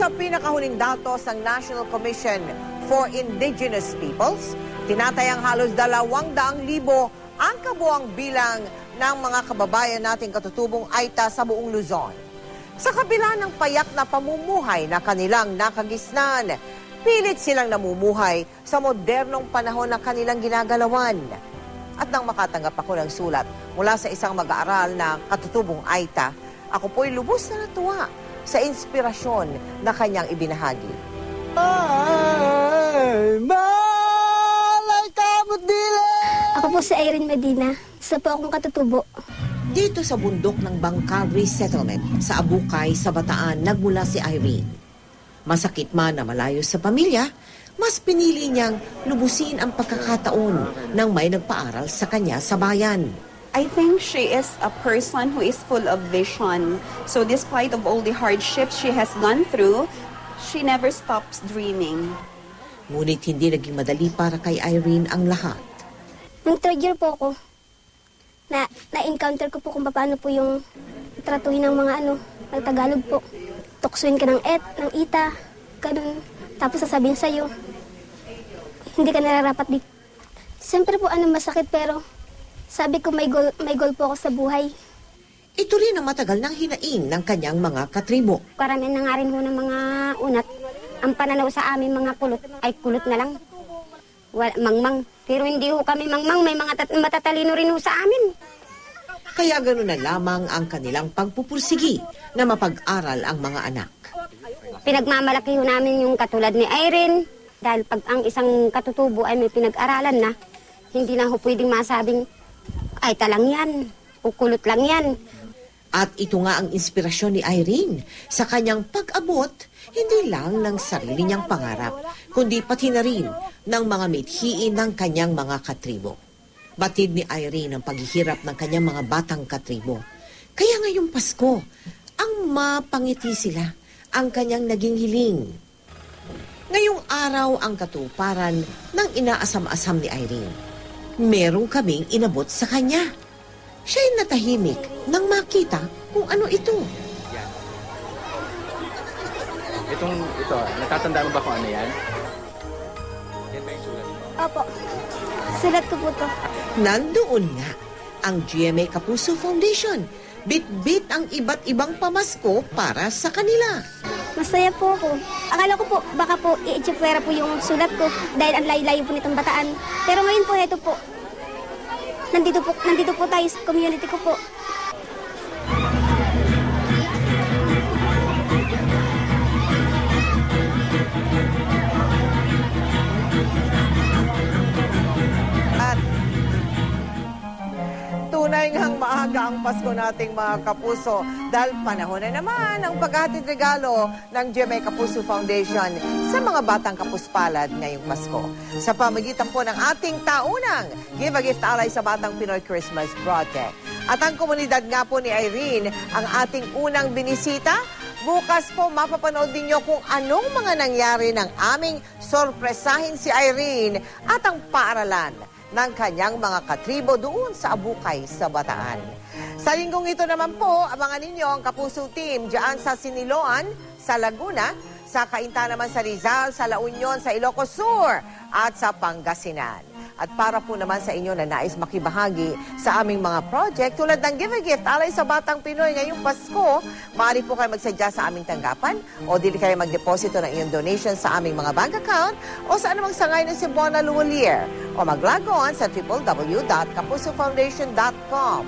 Sa pinakahuling datos ng National Commission for Indigenous Peoples, tinatayang halos 200,000 ang kabuang bilang ng mga kababayan nating katutubong Aita sa buong Luzon. Sa kabila ng payak na pamumuhay na kanilang nakagisnan, pilit silang namumuhay sa modernong panahon na kanilang ginagalawan. At nang makatanggap ako ng sulat mula sa isang mag-aaral na katutubong Aita, ako po'y lubos na natuwa sa inspirasyon na kanyang ibinahagi. Ay, malay kamot dili! Ako po si Irene Medina. Isa po akong katutubo. Dito sa bundok ng Bangkal Resettlement sa Abukay, sa Bataan, nagmula si Irene. Masakit man na malayo sa pamilya, mas pinili niyang lubusin ang pagkakataon nang may nagpaaral sa kanya sa bayan. I think she is a person who is full of vision. So despite of all the hardships she has gone through, she never stops dreaming. Ngunit hindi naging madali para kay Irene ang lahat. Nung third year po ako, na-encounter ko po kung paano po yung tratuhin ng mga ng Tagalog po. Tuksuin ka ng ng ita, ganun. Tapos sasabihin sa'yo, hindi ka nararapat dito. Siyempre po masakit pero sabi ko may goal po ako sa buhay. Ito rin ang matagal ng hinaing ng kanyang mga katribo. Karamihan na nga rin ho ng mga unat. Ang pananaw sa aming mga kulot ay kulot na lang. Mangmang. Pero hindi ho kami mangmang. May mga matatalino rin ho sa amin. Kaya gano'n na lamang ang kanilang pagpupursigi na mapag-aral ang mga anak. Pinagmamalaki ho namin yung katulad ni Irene. Dahil pag ang isang katutubo ay may pinag-aralan na, hindi na ho pwedeng masabing, ay talang yan, ukulot lang yan. At ito nga ang inspirasyon ni Irene sa kanyang pag-abot, hindi lang ng sarili niyang pangarap, kundi pati na rin ng mga mithiin ng kanyang mga katribo. Batid ni Irene ang paghihirap ng kanyang mga batang katribo. Kaya ngayong Pasko, ang mapangiti sila, ang kanyang naging hiling. Ngayong araw ang katuparan ng inaasam-asam ni Irene. Merong kaming inabot sa kanya. Siya'y natahimik nang makita kung ano ito. Yan. Ito, natatandaan mo ba kung ano yan? Yan ba yung sulat mo? Opo, sulat ko po to. Nandoon nga ang GMA Kapuso Foundation. Bit-bit ang iba't ibang pamasko para sa kanila. Masaya po ako. Akala ko po, baka po i-itsipwera po yung sulat ko dahil ang layo-layo po nitong Bataan. Pero ngayon po, ito po. Nandito po tayo sa community ko po. At tunay ngang maaga ang Pasko nating mga kapuso dahil panahon na naman ang paghatid regalo ng GMA Kapuso Foundation sa mga batang kapuspalad ngayong Pasko. Sa pamagitan po ng ating taunang Give a Gift Alay sa Batang Pinoy Christmas Project. At ang komunidad nga po ni Irene ang ating unang binisita. Bukas po mapapanood din nyo kung anong mga nangyari ng aming sorpresahin si Irene at ang paaralan ng kanyang mga katribo doon sa Abukay, sa Bataan. Sa linggong ito naman po, abangan ninyo ang Kapuso Team diyan sa Siniloan, sa Laguna, sa Cainta naman sa Rizal, sa La Union, sa Ilocos Sur, at sa Pangasinan. At para po naman sa inyo na nais makibahagi sa aming mga project tulad ng Give a Gift Alay sa Batang Pinoy ngayong Pasko, maaari po kayo magsadya sa aming tanggapan o dili kayo magdeposito ng iyong donation sa aming mga bank account o sa anumang sangay ng Cebuana Luwalier o mag-log on sa www.kapusofoundation.com.